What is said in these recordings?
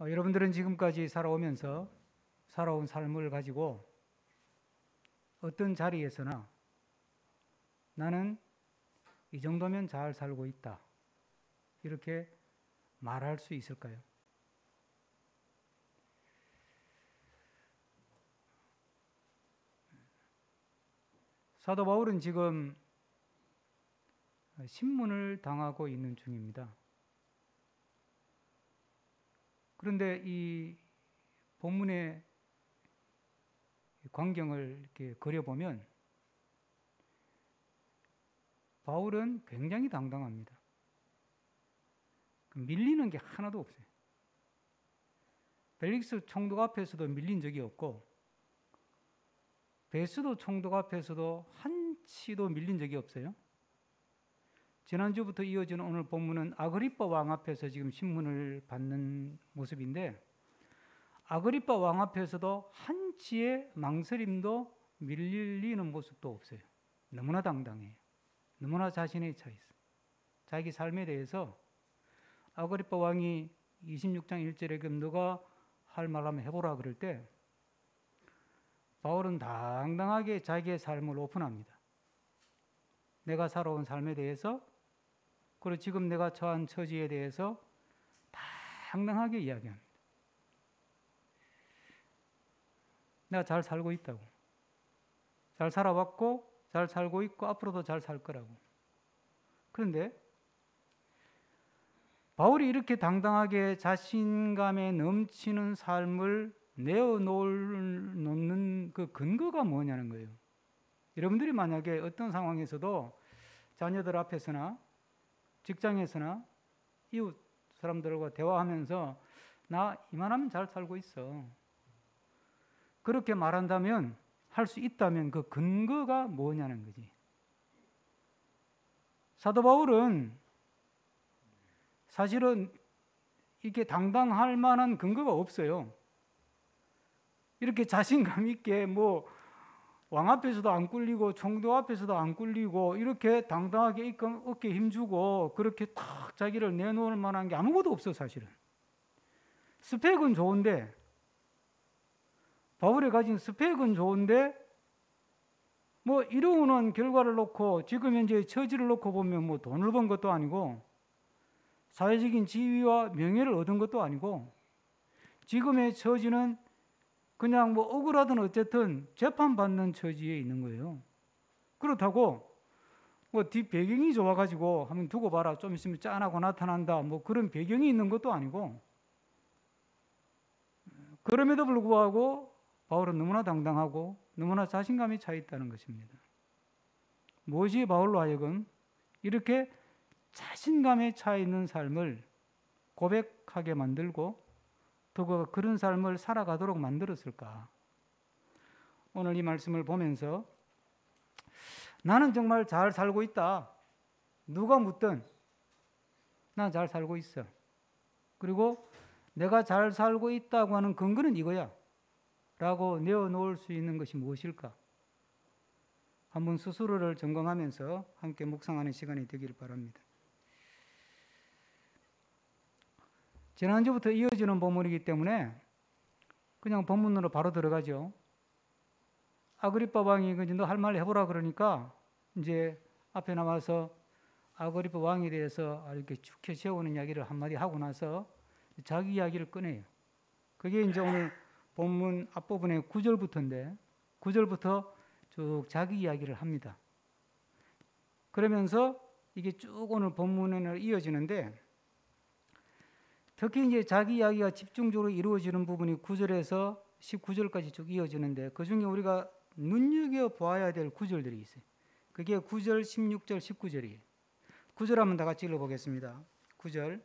여러분들은 지금까지 살아온 삶을 가지고 어떤 자리에서나 나는 이 정도면 잘 살고 있다, 이렇게 말할 수 있을까요? 사도 바울은 지금 신문을 당하고 있는 중입니다. 그런데 이 본문의 광경을 이렇게 그려보면 바울은 굉장히 당당합니다. 밀리는 게 하나도 없어요. 벨릭스 총독 앞에서도 밀린 적이 없고 베스도 총독 앞에서도 한치도 밀린 적이 없어요. 지난주부터 이어지는 오늘 본문은 아그리빠 왕 앞에서 지금 신문을 받는 모습인데, 아그리빠 왕 앞에서도 한치의 망설임도 밀리는 모습도 없어요. 너무나 당당해요. 너무나 자신에 차 있어요. 자기 삶에 대해서 아그리빠 왕이 26장 1절에 그럼 너가 할 말하면 해보라 그럴 때 바울은 당당하게 자기의 삶을 오픈합니다. 내가 살아온 삶에 대해서, 그리고 지금 내가 처한 처지에 대해서 당당하게 이야기합니다. 내가 잘 살고 있다고. 잘 살아왔고 잘 살고 있고 앞으로도 잘 살 거라고. 그런데 바울이 이렇게 당당하게 자신감에 넘치는 삶을 내어놓는 그 근거가 뭐냐는 거예요. 여러분들이 만약에 어떤 상황에서도 자녀들 앞에서나 직장에서나 이웃 사람들과 대화하면서 나 이만하면 잘 살고 있어, 그렇게 말한다면, 할 수 있다면 그 근거가 뭐냐는 거지. 사도 바울은 사실은 이렇게 당당할 만한 근거가 없어요. 이렇게 자신감 있게 왕 앞에서도 안 꿀리고 총독 앞에서도 안 꿀리고 이렇게 당당하게 어깨에 힘주고 그렇게 탁 자기를 내놓을 만한 게 아무것도 없어. 사실은 스펙은 좋은데, 바울이 가진 스펙은 좋은데 이루는 결과를 놓고 지금 현재 처지를 놓고 보면 돈을 번 것도 아니고 사회적인 지위와 명예를 얻은 것도 아니고 지금의 처지는 그냥 억울하든 어쨌든 재판받는 처지에 있는 거예요. 그렇다고 뒷 배경이 좋아가지고 한번 두고 봐라, 좀 있으면 짠하고 나타난다, 그런 배경이 있는 것도 아니고, 그럼에도 불구하고 바울은 너무나 당당하고 너무나 자신감이 차 있다는 것입니다. 무엇이 바울로 하여금 이렇게 자신감에 차 있는 삶을 고백하게 만들고 또 그런 삶을 살아가도록 만들었을까? 오늘 이 말씀을 보면서 나는 정말 잘 살고 있다, 누가 묻든 난 잘 살고 있어, 그리고 내가 잘 살고 있다고 하는 근거는 이거야 라고 내어놓을 수 있는 것이 무엇일까? 한번 스스로를 점검하면서 함께 묵상하는 시간이 되기를 바랍니다. 지난주부터 이어지는 본문이기 때문에 그냥 본문으로 바로 들어가죠. 아그리빠 왕이 너 할 말 해보라 그러니까 이제 앞에 나와서 아그리빠 왕에 대해서 이렇게 쭉 세우는 이야기를 한마디 하고 나서 자기 이야기를 꺼내요. 그게 이제 오늘 본문 앞부분의 9절부터인데 9절부터 쭉 자기 이야기를 합니다. 그러면서 이게 쭉 오늘 본문에 이어지는데, 특히 이제 자기 이야기가 집중적으로 이루어지는 부분이 9절에서 19절까지 쭉 이어지는데, 그 중에 우리가 눈여겨보아야 될 구절들이 있어요. 그게 9절, 16절, 19절이에요. 9절 한번 다 같이 읽어보겠습니다. 9절,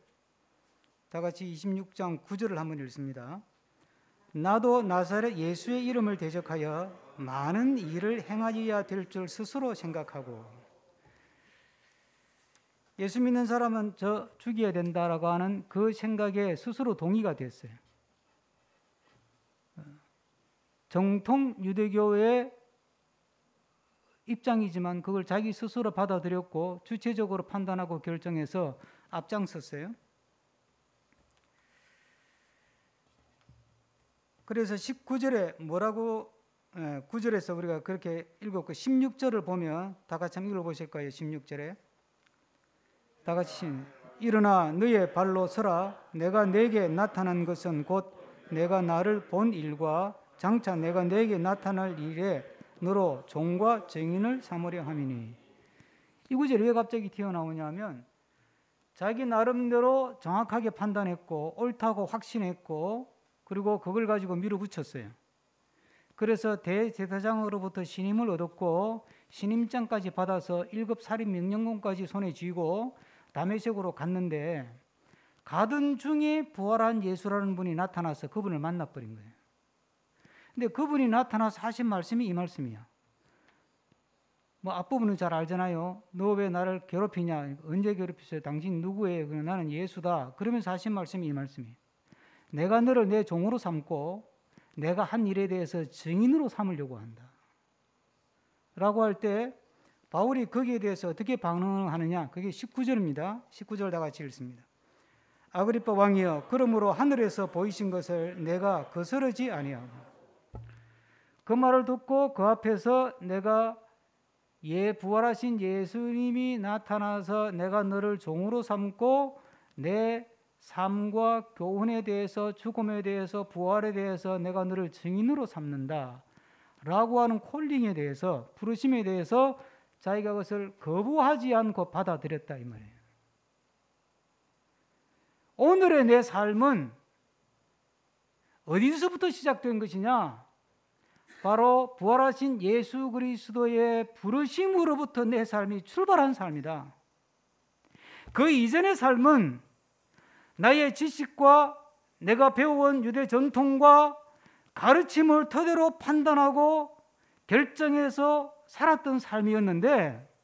다 같이 26장 9절을 한번 읽습니다. 나도 나사렛 예수의 이름을 대적하여 많은 일을 행하여야 될 줄 스스로 생각하고, 예수 믿는 사람은 저 죽여야 된다라고 하는 그 생각에 스스로 동의가 됐어요. 정통 유대교의 입장이지만 그걸 자기 스스로 받아들였고 주체적으로 판단하고 결정해서 앞장섰어요. 그래서 19절에 뭐라고 9절에서 우리가 그렇게 읽었고 16절을 보면 다 같이 한번 읽어보실 거예요. 16절에 다 같이 일어나 너의 발로 서라. 내가 내게 나타난 것은 곧 내가 나를 본 일과 장차 내가 내게 나타날 일에 너로 종과 증인을 삼으려 함이니. 이 구절이 왜 갑자기 튀어나오냐면 자기 나름대로 정확하게 판단했고 옳다고 확신했고 그리고 그걸 가지고 밀어붙였어요. 그래서 대제사장으로부터 신임을 얻었고 신임장까지 받아서 1급 살인 명령권까지 손에 쥐고 다메섹으로 갔는데 가던 중에 부활한 예수라는 분이 나타나서 그분을 만나버린 거예요. 근데 그분이 나타나서 하신 말씀이 이 말씀이야. 뭐 앞부분은 잘 알잖아요. 너 왜 나를 괴롭히냐? 언제 괴롭혔어요? 당신 누구예요? 나는 예수다. 그러면서 하신 말씀이 이 말씀이에요. 내가 너를 내 종으로 삼고 내가 한 일에 대해서 증인으로 삼으려고 한다. 라고 할 때 바울이 거기에 대해서 어떻게 반응하느냐? 그게 19절입니다. 19절 다 같이 읽습니다. 아그리빠 왕이여, 그러므로 하늘에서 보이신 것을 내가 거스르지 아니하고. 그 말을 듣고 그 앞에서 내가 부활하신 예수님이 나타나서 내가 너를 종으로 삼고 내 삶과 교훈에 대해서 죽음에 대해서 부활에 대해서 내가 너를 증인으로 삼는다 라고 하는 콜링에 대해서 부르심에 대해서 자기가 그것을 거부하지 않고 받아들였다 이 말이에요. 오늘의 내 삶은 어디서부터 시작된 것이냐? 바로 부활하신 예수 그리스도의 부르심으로부터 내 삶이 출발한 삶이다. 그 이전의 삶은 나의 지식과 내가 배워온 유대 전통과 가르침을 토대로 판단하고 결정해서 살았던 삶이었는데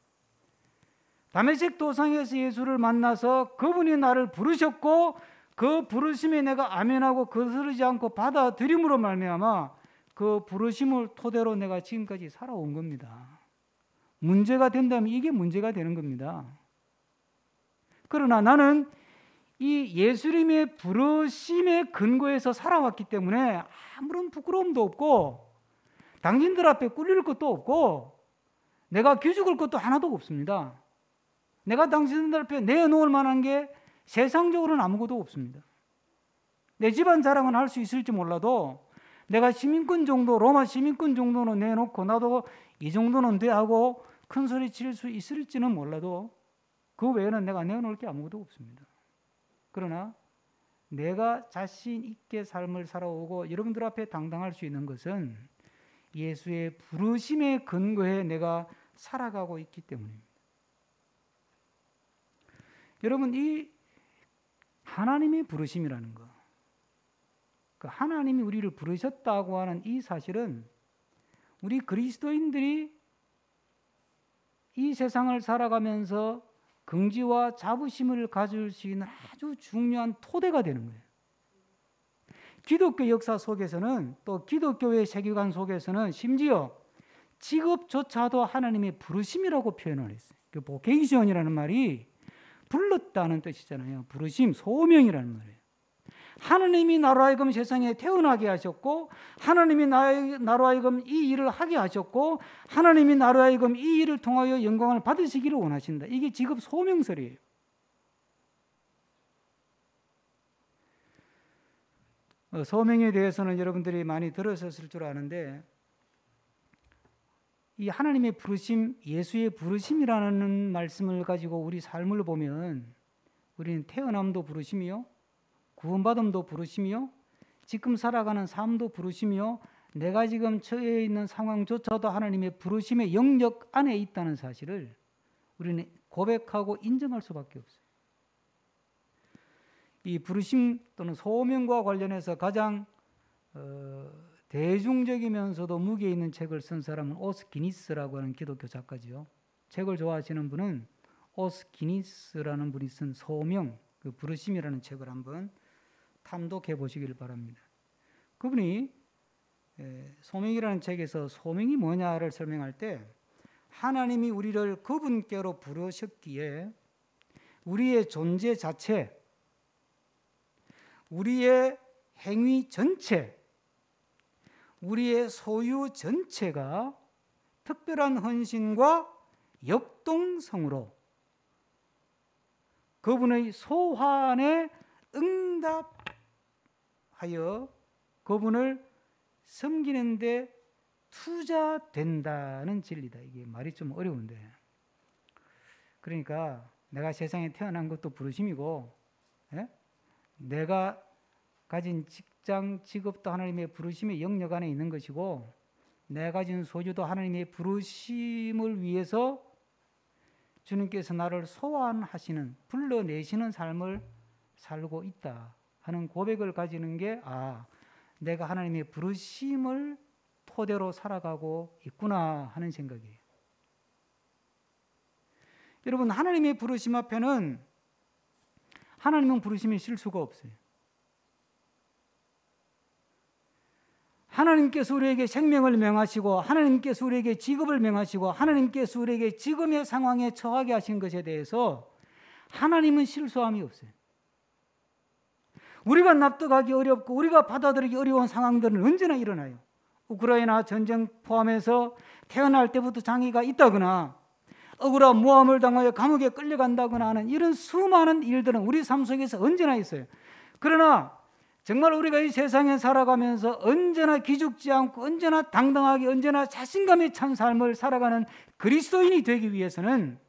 다메섹 도상에서 예수를 만나서 그분이 나를 부르셨고 그 부르심에 내가 아멘하고 거스르지 않고 받아들임으로 말미암아 그 부르심을 토대로 내가 지금까지 살아온 겁니다. 문제가 된다면 이게 문제가 되는 겁니다. 그러나 나는 이 예수님의 부르심의 근거에서 살아왔기 때문에 아무런 부끄러움도 없고 당신들 앞에 꿀릴 것도 없고 내가 기죽을 것도 하나도 없습니다. 내가 당신들 앞에 내놓을 만한 게 세상적으로는 아무것도 없습니다. 내 집안 자랑은 할 수 있을지 몰라도 내가 시민권 정도, 로마 시민권 정도는 내놓고 나도 이 정도는 돼 하고 큰 소리 칠 수 있을지는 몰라도 그 외에는 내가 내놓을 게 아무것도 없습니다. 그러나 내가 자신 있게 삶을 살아오고 여러분들 앞에 당당할 수 있는 것은 예수의 부르심의 근거에 내가 살아가고 있기 때문입니다. 여러분, 이 하나님의 부르심이라는 거, 그 하나님이 우리를 부르셨다고 하는 이 사실은 우리 그리스도인들이 이 세상을 살아가면서 긍지와 자부심을 가질 수 있는 아주 중요한 토대가 되는 거예요. 기독교 역사 속에서는 또 기독교의 세계관 속에서는 심지어 직업조차도 하나님의 부르심이라고 표현을 했어요. 그 보케이션이라는 말이 불렀다는 뜻이잖아요. 부르심, 소명이라는 말이에요. 하나님이 나로 하여금 세상에 태어나게 하셨고 하나님이 나로 하여금 이 일을 하게 하셨고 하나님이 나로 하여금 이 일을 통하여 영광을 받으시기를 원하신다. 이게 직업 소명설이에요. 소명에 대해서는 여러분들이 많이 들으셨을 줄 아는데 이 하나님의 부르심, 예수의 부르심이라는 말씀을 가지고 우리 삶을 보면 우리는 태어남도 부르심이요, 구원받음도 부르심이요, 지금 살아가는 삶도 부르심이요, 내가 지금 처해 있는 상황조차도 하나님의 부르심의 영역 안에 있다는 사실을 우리는 고백하고 인정할 수밖에 없어요. 이 부르심 또는 소명과 관련해서 가장 대중적이면서도 무게 있는 책을 쓴 사람은 오스 기니스라고 하는 기독교 작가지요. 책을 좋아하시는 분은 오스 기니스라는 분이 쓴 소명, 그 부르심이라는 책을 한번 탐독해 보시기를 바랍니다. 그분이 소명이라는 책에서 소명이 뭐냐를 설명할 때 하나님이 우리를 그분께로 부르셨기에 우리의 존재 자체, 우리의 행위 전체, 우리의 소유 전체가 특별한 헌신과 역동성으로 그분의 소환에 응답하여 그분을 섬기는 데 투자된다는 진리다. 이게 말이 좀 어려운데, 그러니까 내가 세상에 태어난 것도 부르심이고, 내가 가진 직장, 직업도 하나님의 부르심의 영역 안에 있는 것이고, 내가 가진 소유도 하나님의 부르심을 위해서 주님께서 나를 소환하시는, 불러내시는 삶을 살고 있다 하는 고백을 가지는 게, 내가 하나님의 부르심을 토대로 살아가고 있구나 하는 생각이에요. 여러분, 하나님의 부르심 앞에는 하나님은 부르심에 실수가 없어요. 하나님께서 우리에게 생명을 명하시고, 하나님께서 우리에게 직업을 명하시고, 하나님께서 우리에게 지금의 상황에 처하게 하신 것에 대해서 하나님은 실수함이 없어요. 우리가 납득하기 어렵고 우리가 받아들이기 어려운 상황들은 언제나 일어나요. 우크라이나 전쟁 포함해서 태어날 때부터 장애가 있다거나 억울한 모함을 당하여 감옥에 끌려간다거나 하는 이런 수많은 일들은 우리 삶 속에서 언제나 있어요. 그러나 정말 우리가 이 세상에 살아가면서 언제나 기죽지 않고 언제나 당당하게 언제나 자신감에 찬 삶을 살아가는 그리스도인이 되기 위해서는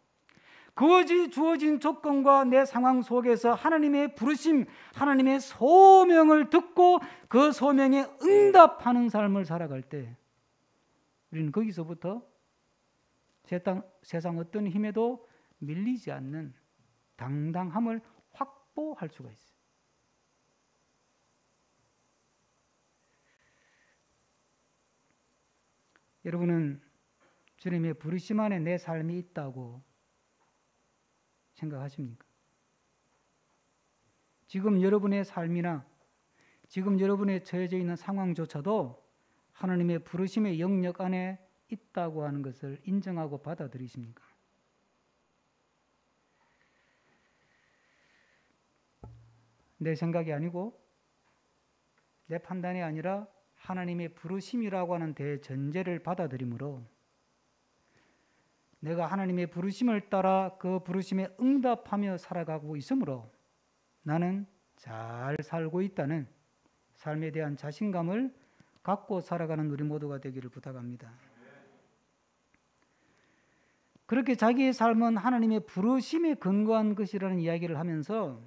주어진 조건과 내 상황 속에서 하나님의 부르심, 하나님의 소명을 듣고 그 소명에 응답하는 삶을 살아갈 때 우리는 거기서부터 세상 어떤 힘에도 밀리지 않는 당당함을 확보할 수가 있어요. 여러분은 주님의 부르심 안에 내 삶이 있다고 생각하십니까? 지금 여러분의 삶이나 지금 여러분의 처해져 있는 상황조차도 하나님의 부르심의 영역 안에 있다고 하는 것을 인정하고 받아들이십니까? 내 생각이 아니고 내 판단이 아니라 하나님의 부르심이라고 하는 대전제를 받아들이므로 내가 하나님의 부르심을 따라 그 부르심에 응답하며 살아가고 있으므로 나는 잘 살고 있다는 삶에 대한 자신감을 갖고 살아가는 우리 모두가 되기를 부탁합니다. 그렇게 자기의 삶은 하나님의 부르심에 근거한 것이라는 이야기를 하면서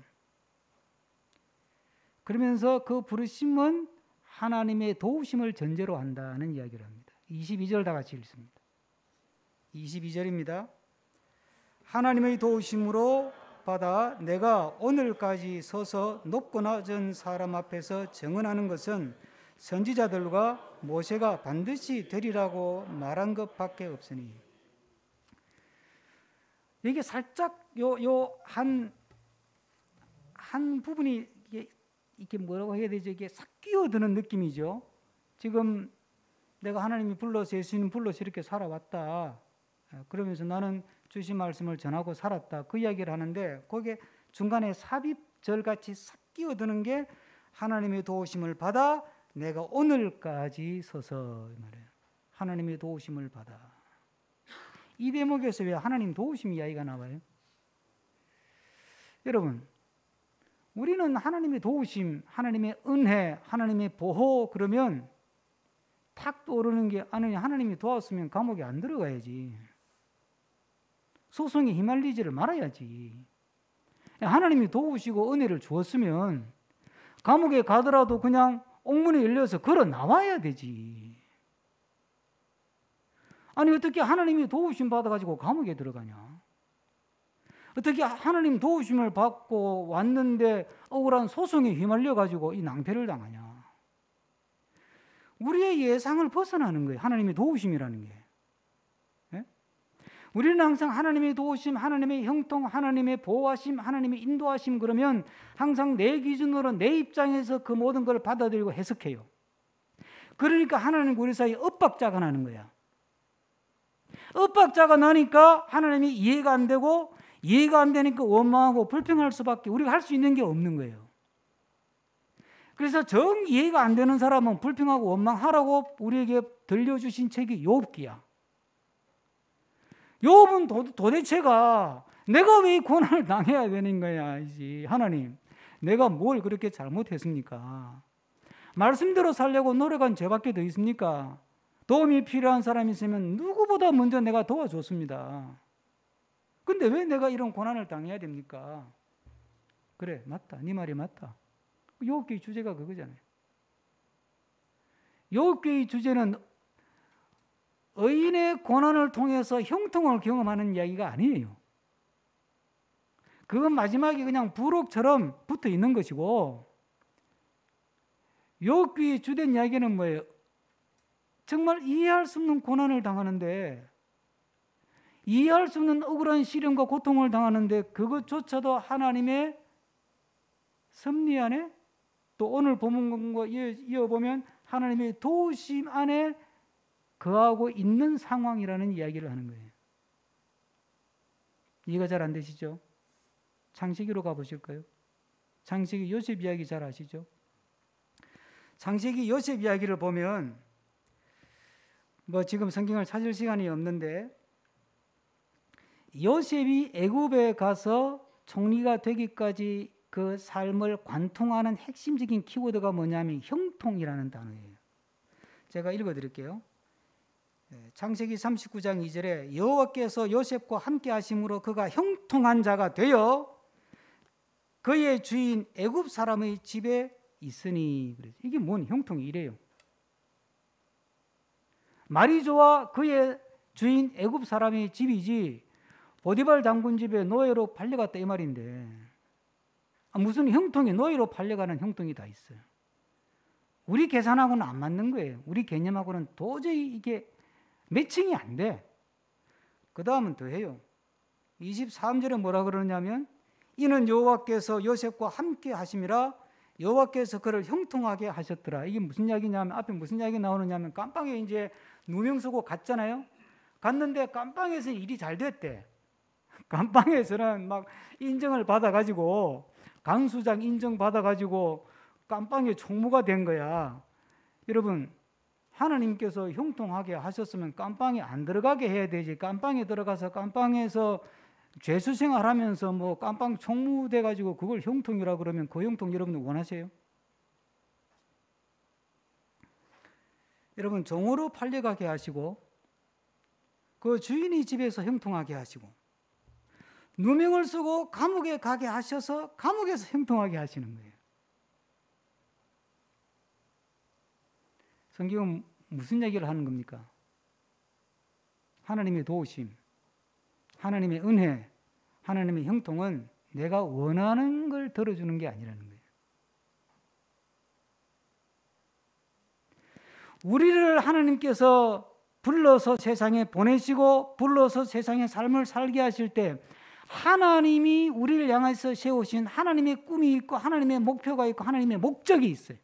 그러면서 그 부르심은 하나님의 도우심을 전제로 한다는 이야기를 합니다. 22절 다 같이 읽습니다. 22절입니다. 하나님의 도우심으로 받아 내가 오늘까지 서서 높고 낮은 사람 앞에서 증언하는 것은 선지자들과 모세가 반드시 되리라고 말한 것밖에 없으니. 이게 살짝 한 부분이 이게 뭐라고 해야 되죠? 이게 싹 끼어드는 느낌이죠. 지금 내가 하나님이 불러서 예수님 불러서 이렇게 살아왔다. 그러면서 나는 주신 말씀을 전하고 살았다. 그 이야기를 하는데 거기에 중간에 삽입절같이 싹 끼어드는 게 하나님의 도우심을 받아 내가 오늘까지 서서 이 말이에요. 하나님의 도우심을 받아. 이 대목에서 왜 하나님 도우심 이야기가 나와요? 여러분, 우리는 하나님의 도우심, 하나님의 은혜, 하나님의 보호 그러면 탁 떠오르는 게 아니 하나님이 도왔으면 감옥에 안 들어가야지. 소송에 휘말리지를 말아야지. 하나님이 도우시고 은혜를 주었으면 감옥에 가더라도 그냥 옥문이 열려서 걸어 나와야 되지. 아니 어떻게 하나님이 도우심 받아가지고 감옥에 들어가냐? 어떻게 하나님 도우심을 받고 왔는데 억울한 소송에 휘말려가지고 이 낭패를 당하냐? 우리의 예상을 벗어나는 거예요. 하나님의 도우심이라는 게. 예? 우리는 항상 하나님의 도우심, 하나님의 형통, 하나님의 보호하심, 하나님의 인도하심 그러면 항상 내 기준으로 내 입장에서 그 모든 걸 받아들이고 해석해요. 그러니까 하나님과 우리 사이에 엇박자가 나는 거야. 엇박자가 나니까 하나님이 이해가 안 되고 이해가 안 되니까 원망하고 불평할 수밖에 우리가 할 수 있는 게 없는 거예요. 그래서 정 이해가 안 되는 사람은 불평하고 원망하라고 우리에게 들려주신 책이 욥기야. 욥은 도대체가 내가 왜 이 고난을 당해야 되는 거야? 하나님, 내가 뭘 그렇게 잘못했습니까? 말씀대로 살려고 노력한 죄밖에 더 있습니까? 도움이 필요한 사람이 있으면 누구보다 먼저 내가 도와줬습니다. 근데 왜 내가 이런 고난을 당해야 됩니까? 그래, 맞다. 네 말이 맞다. 욥기의 주제가 그거잖아요. 욥기의 주제는 의인의 고난을 통해서 형통을 경험하는 이야기가 아니에요. 그건 마지막에 그냥 부록처럼 붙어 있는 것이고, 욥기의 주된 이야기는 뭐예요? 정말 이해할 수 없는 고난을 당하는데, 이해할 수 없는 억울한 시련과 고통을 당하는데 그것조차도 하나님의 섭리 안에, 또 오늘 본문과 이어보면 하나님의 도우심 안에 거하고 있는 상황이라는 이야기를 하는 거예요. 이해가 잘 안 되시죠? 창세기로 가보실까요? 창세기 요셉 이야기 잘 아시죠? 창세기 요셉 이야기를 보면 지금 성경을 찾을 시간이 없는데, 요셉이 애굽에 가서 총리가 되기까지 그 삶을 관통하는 핵심적인 키워드가 뭐냐면 형통이라는 단어예요. 제가 읽어드릴게요. 창세기 39장 2절에 여호와께서 요셉과 함께 하심으로 그가 형통한 자가 되어 그의 주인 애굽 사람의 집에 있으니. 이게 뭔 형통이 이래요. 말이 좋아 그의 주인 애굽 사람의 집이지 보디발 장군 집에 노예로 팔려갔다 이 말인데, 무슨 형통이 노예로 팔려가는 형통이 다 있어요. 우리 계산하고는 안 맞는 거예요. 우리 개념하고는 도저히 이게 매칭이 안 돼. 그 다음은 더 해요. 23절에 뭐라 그러냐면 이는 여호와께서 요셉과 함께 하심이라 여호와께서 그를 형통하게 하셨더라. 이게 무슨 이야기냐면, 앞에 무슨 이야기 나오느냐면, 깜빵에 이제 누명 쓰고 갔잖아요. 갔는데 깜빵에서 일이 잘 됐대. 깜빵에서는 막 인정을 받아가지고, 강수장 인정 받아가지고 깜빵에 총무가 된 거야. 여러분, 하나님께서 형통하게 하셨으면 깜빵에 안 들어가게 해야 되지. 깜빵에 들어가서 깜빵에서 죄수 생활하면서 깜빵 총무 돼가지고 그걸 형통이라 그러면 그 형통 여러분 원하세요? 여러분, 종으로 팔려가게 하시고 그 주인이 집에서 형통하게 하시고 누명을 쓰고 감옥에 가게 하셔서 감옥에서 형통하게 하시는 거예요. 성경은 무슨 얘기를 하는 겁니까? 하나님의 도우심, 하나님의 은혜, 하나님의 형통은 내가 원하는 걸 들어주는 게 아니라는 거예요. 우리를 하나님께서 불러서 세상에 보내시고 불러서 세상의 삶을 살게 하실 때 하나님이 우리를 향해서 세우신 하나님의 꿈이 있고 하나님의 목표가 있고 하나님의 목적이 있어요.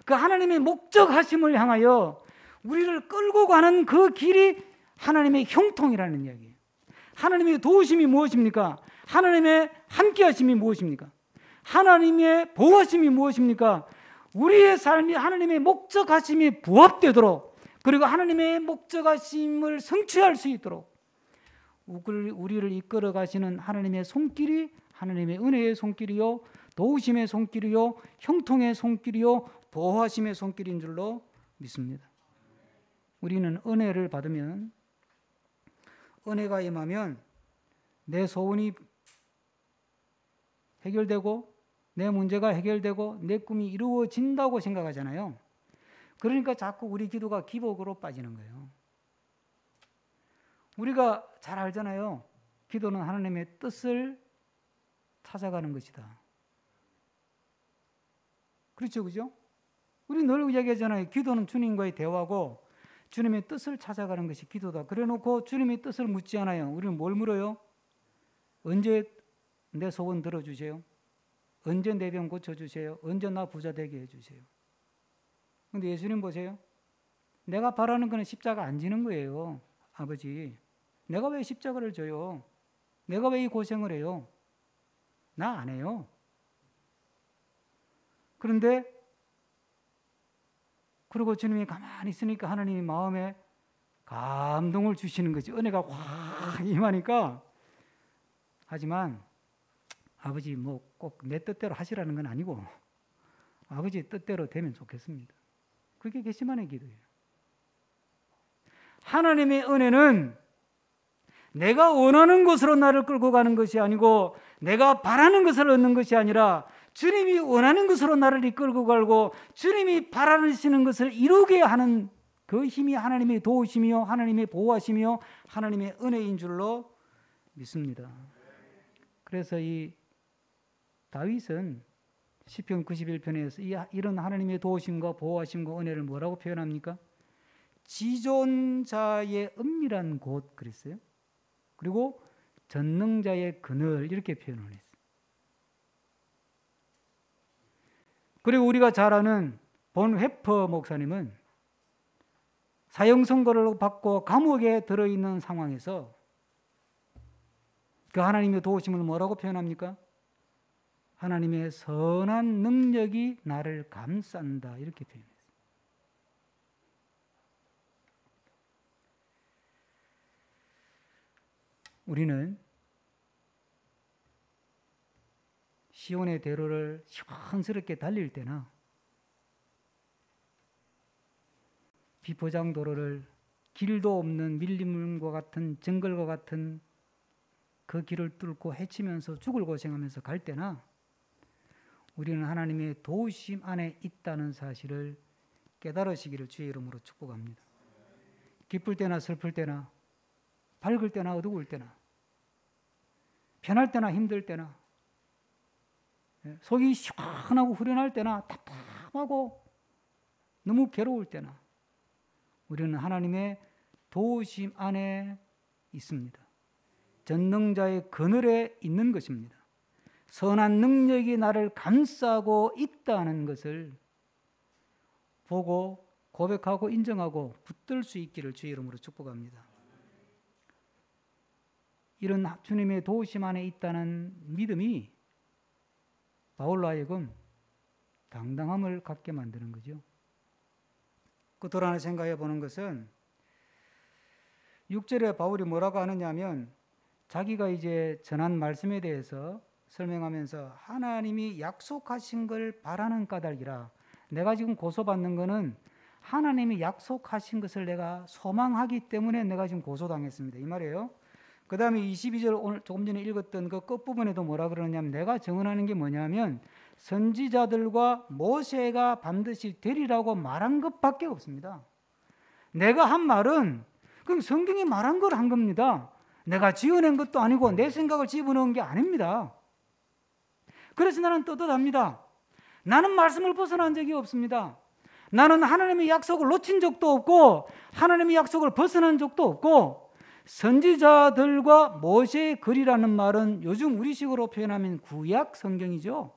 그 하나님의 목적하심을 향하여 우리를 끌고 가는 그 길이 하나님의 형통이라는 이야기예요. 하나님의 도우심이 무엇입니까? 하나님의 함께하심이 무엇입니까? 하나님의 보호하심이 무엇입니까? 우리의 삶이 하나님의 목적하심이 부합되도록, 그리고 하나님의 목적하심을 성취할 수 있도록 우리를 이끌어 가시는 하나님의 손길이 하나님의 은혜의 손길이요, 도우심의 손길이요, 형통의 손길이요, 보호하심의 손길인 줄로 믿습니다. 우리는 은혜를 받으면, 은혜가 임하면 내 소원이 해결되고 내 문제가 해결되고 내 꿈이 이루어진다고 생각하잖아요. 그러니까 자꾸 우리 기도가 기복으로 빠지는 거예요. 우리가 잘 알잖아요. 기도는 하나님의 뜻을 찾아가는 것이다. 그렇죠, 그죠? 우리 늘 이야기하잖아요. 기도는 주님과의 대화고 주님의 뜻을 찾아가는 것이 기도다. 그래놓고 주님의 뜻을 묻지 않아요. 우리는 뭘 물어요? 언제 내 소원 들어주세요? 언제 내 병 고쳐주세요? 언제 나 부자 되게 해주세요? 근데 예수님 보세요. 내가 바라는 것은 십자가 안 지는 거예요. 아버지, 내가 왜 십자가를 져요? 내가 왜 이 고생을 해요? 나 안 해요. 그런데 그리고 주님이 가만히 있으니까 하나님이 마음에 감동을 주시는 거지. 은혜가 확 임하니까. 하지만 아버지 뭐 꼭 내 뜻대로 하시라는 건 아니고 아버지 뜻대로 되면 좋겠습니다. 그게 겟세마네 기도예요. 하나님의 은혜는 내가 원하는 곳으로 나를 끌고 가는 것이 아니고 내가 바라는 것을 얻는 것이 아니라 주님이 원하는 것으로 나를 이끌고 가고 주님이 바라시는 것을 이루게 하는 그 힘이 하나님의 도우심이요 하나님의 보호하심이요 하나님의 은혜인 줄로 믿습니다. 그래서 이 다윗은 시편 91편에서 이런 하나님의 도우심과 보호하심과 은혜를 뭐라고 표현합니까? 지존자의 은밀한 곳 그랬어요. 그리고 전능자의 그늘 이렇게 표현을 했어요. 그리고 우리가 잘 아는 본 회퍼 목사님은 사형 선고를 받고 감옥에 들어있는 상황에서 그 하나님의 도우심을 뭐라고 표현합니까? 하나님의 선한 능력이 나를 감싼다 이렇게 표현했어요. 우리는 시온의 대로를 시원스럽게 달릴 때나 비포장 도로를 길도 없는 밀림과 같은 정글과 같은 그 길을 뚫고 헤치면서 죽을 고생하면서 갈 때나 우리는 하나님의 도우심 안에 있다는 사실을 깨달으시기를 주의 이름으로 축복합니다. 기쁠 때나 슬플 때나 밝을 때나 어두울 때나 편할 때나 힘들 때나 속이 시원하고 후련할 때나 답답하고 너무 괴로울 때나 우리는 하나님의 도우심 안에 있습니다. 전능자의 그늘에 있는 것입니다. 선한 능력이 나를 감싸고 있다는 것을 보고 고백하고 인정하고 붙들 수 있기를 주의 이름으로 축복합니다. 이런 주님의 도우심 안에 있다는 믿음이 바울로 하여금 당당함을 갖게 만드는 거죠. 끝으로 하나 생각해 보는 것은 6절에 바울이 뭐라고 하느냐면 자기가 이제 전한 말씀에 대해서 설명하면서 하나님이 약속하신 걸 바라는 까닭이라 내가 지금 고소받는 거는 하나님이 약속하신 것을 내가 소망하기 때문에 내가 지금 고소당했습니다. 이 말이에요. 그 다음에 22절 오늘 조금 전에 읽었던 그 끝부분에도 뭐라 그러냐면 내가 증언하는 게 뭐냐면 선지자들과 모세가 반드시 되리라고 말한 것밖에 없습니다. 내가 한 말은 그럼 성경이 말한 걸 한 겁니다. 내가 지어낸 것도 아니고 내 생각을 집어넣은 게 아닙니다. 그래서 나는 떳떳합니다. 나는 말씀을 벗어난 적이 없습니다. 나는 하나님의 약속을 놓친 적도 없고 하나님의 약속을 벗어난 적도 없고 선지자들과 모세의 글이라는 말은 요즘 우리식으로 표현하면 구약 성경이죠.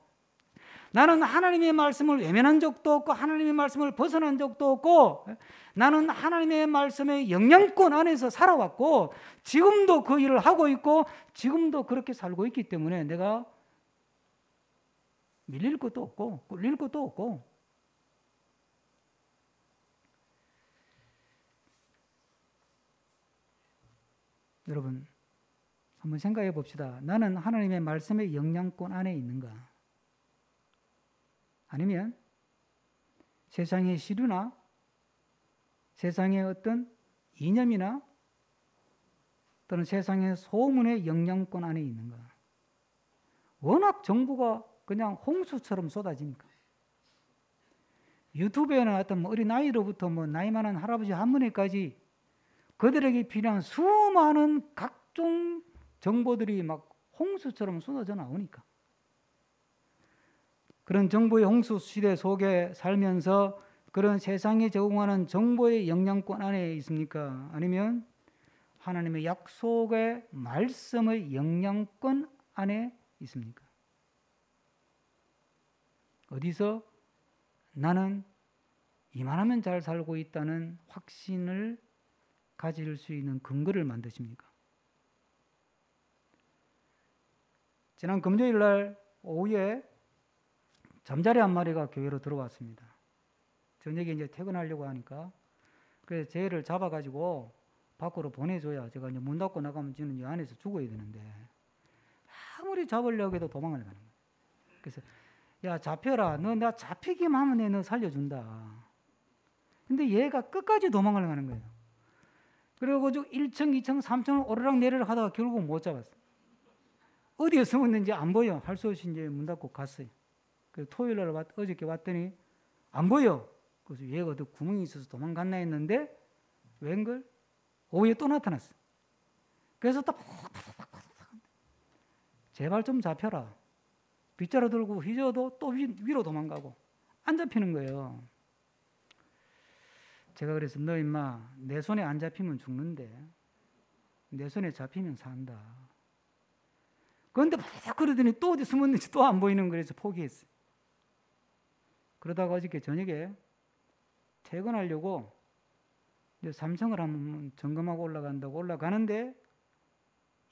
나는 하나님의 말씀을 외면한 적도 없고 하나님의 말씀을 벗어난 적도 없고 나는 하나님의 말씀의 영향권 안에서 살아왔고 지금도 그 일을 하고 있고 지금도 그렇게 살고 있기 때문에 내가 밀릴 것도 없고 꿀릴 것도 없고 여러분 한번 생각해 봅시다. 나는 하나님의 말씀의 영향권 안에 있는가? 아니면 세상의 시류나 세상의 어떤 이념이나 또는 세상의 소문의 영향권 안에 있는가? 워낙 정보가 그냥 홍수처럼 쏟아지니까 유튜브에는 어떤 어린 아이로부터 나이 많은 할아버지 할머니까지 그들에게 필요한 수많은 각종 정보들이 막 홍수처럼 쏟아져 나오니까 그런 정보의 홍수 시대 속에 살면서 그런 세상에 제공하는 정보의 영향권 안에 있습니까? 아니면 하나님의 약속의 말씀의 영향권 안에 있습니까? 어디서 나는 이만하면 잘 살고 있다는 확신을 가질 수 있는 근거를 만드십니까? 지난 금요일 날 오후에 잠자리 한 마리가 교회로 들어왔습니다. 저녁에 이제 퇴근하려고 하니까 그래서 쟤를 잡아가지고 밖으로 보내줘야 제가 이제 문 닫고 나가면 저는 이 안에서 죽어야 되는데 아무리 잡으려고 해도 도망을 가는 거예요. 그래서 야 잡혀라. 너 나 잡히기만 하면 내 너 살려준다. 근데 얘가 끝까지 도망을 가는 거예요. 그리고 1층, 2층, 3층을 오르락 내리락 하다가 결국 못 잡았어요. 어디에 숨었는지 안 보여. 할 수 없이 이제 문 닫고 갔어요. 그래서 토요일 날 어저께 왔더니 안 보여. 그래서 얘가 어디 구멍이 있어서 도망갔나 했는데 웬걸? 오후에 또 나타났어. 그래서 또 제발 좀 잡혀라. 빗자루 들고 휘저어도 또 위로 도망가고 안 잡히는 거예요. 제가 그래서 너 임마 내 손에 안 잡히면 죽는데 내 손에 잡히면 산다. 그런데 바닥 그러더니 또 어디 숨었는지 또 안 보이는 거라서 포기했어요. 그러다가 어저께 저녁에 퇴근하려고 이제 3층을 한번 점검하고 올라간다고 올라가는데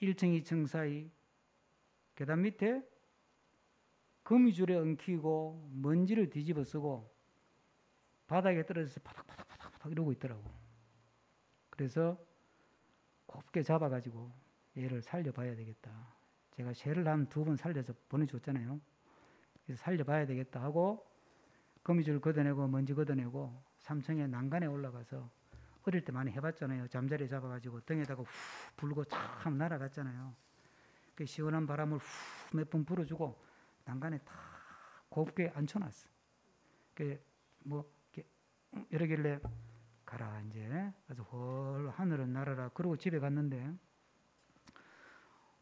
1층, 2층 사이 계단 밑에 거미줄에 엉키고 먼지를 뒤집어 쓰고 바닥에 떨어져서 바닥 이러고 있더라고. 그래서 곱게 잡아가지고 얘를 살려봐야 되겠다. 제가 새를 한 2번 살려서 보내줬잖아요. 그래서 살려봐야 되겠다 하고 거미줄 걷어내고 먼지 걷어내고 3층에 난간에 올라가서 어릴 때 많이 해봤잖아요. 잠자리 잡아가지고 등에다가 후 불고 참 날아갔잖아요. 그 시원한 바람을 후 몇 번 불어주고 난간에 탁 곱게 앉혀놨어. 그 뭐 이러길래 가라 이제 그래서 헐 하늘은 날아라. 그러고 집에 갔는데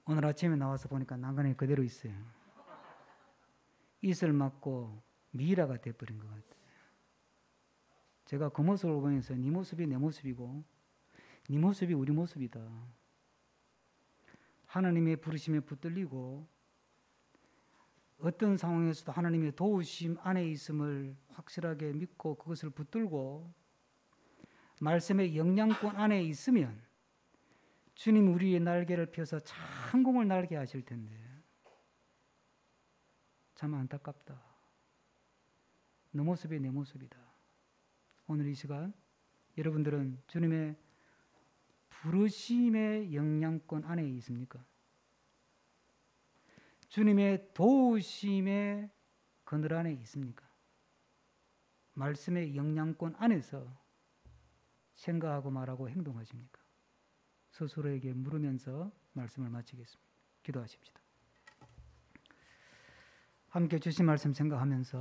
오늘 아침에 나와서 보니까 난간에 그대로 있어요. 이슬 맞고 미라가 돼버린 것 같아요. 제가 그 모습을 보면서 네 모습이 내 모습이고 네 모습이 우리 모습이다. 하나님의 부르심에 붙들리고 어떤 상황에서도 하나님의 도우심 안에 있음을 확실하게 믿고 그것을 붙들고 말씀의 영향권 안에 있으면 주님 우리의 날개를 펴서 창공을 날게 하실 텐데 참 안타깝다. 너 모습이 내 모습이다. 오늘 이 시간 여러분들은 주님의 부르심의 영향권 안에 있습니까? 주님의 도우심의 그늘 안에 있습니까? 말씀의 영향권 안에서 생각하고 말하고 행동하십니까? 스스로에게 물으면서 말씀을 마치겠습니다. 기도하십시다. 함께 주신 말씀 생각하면서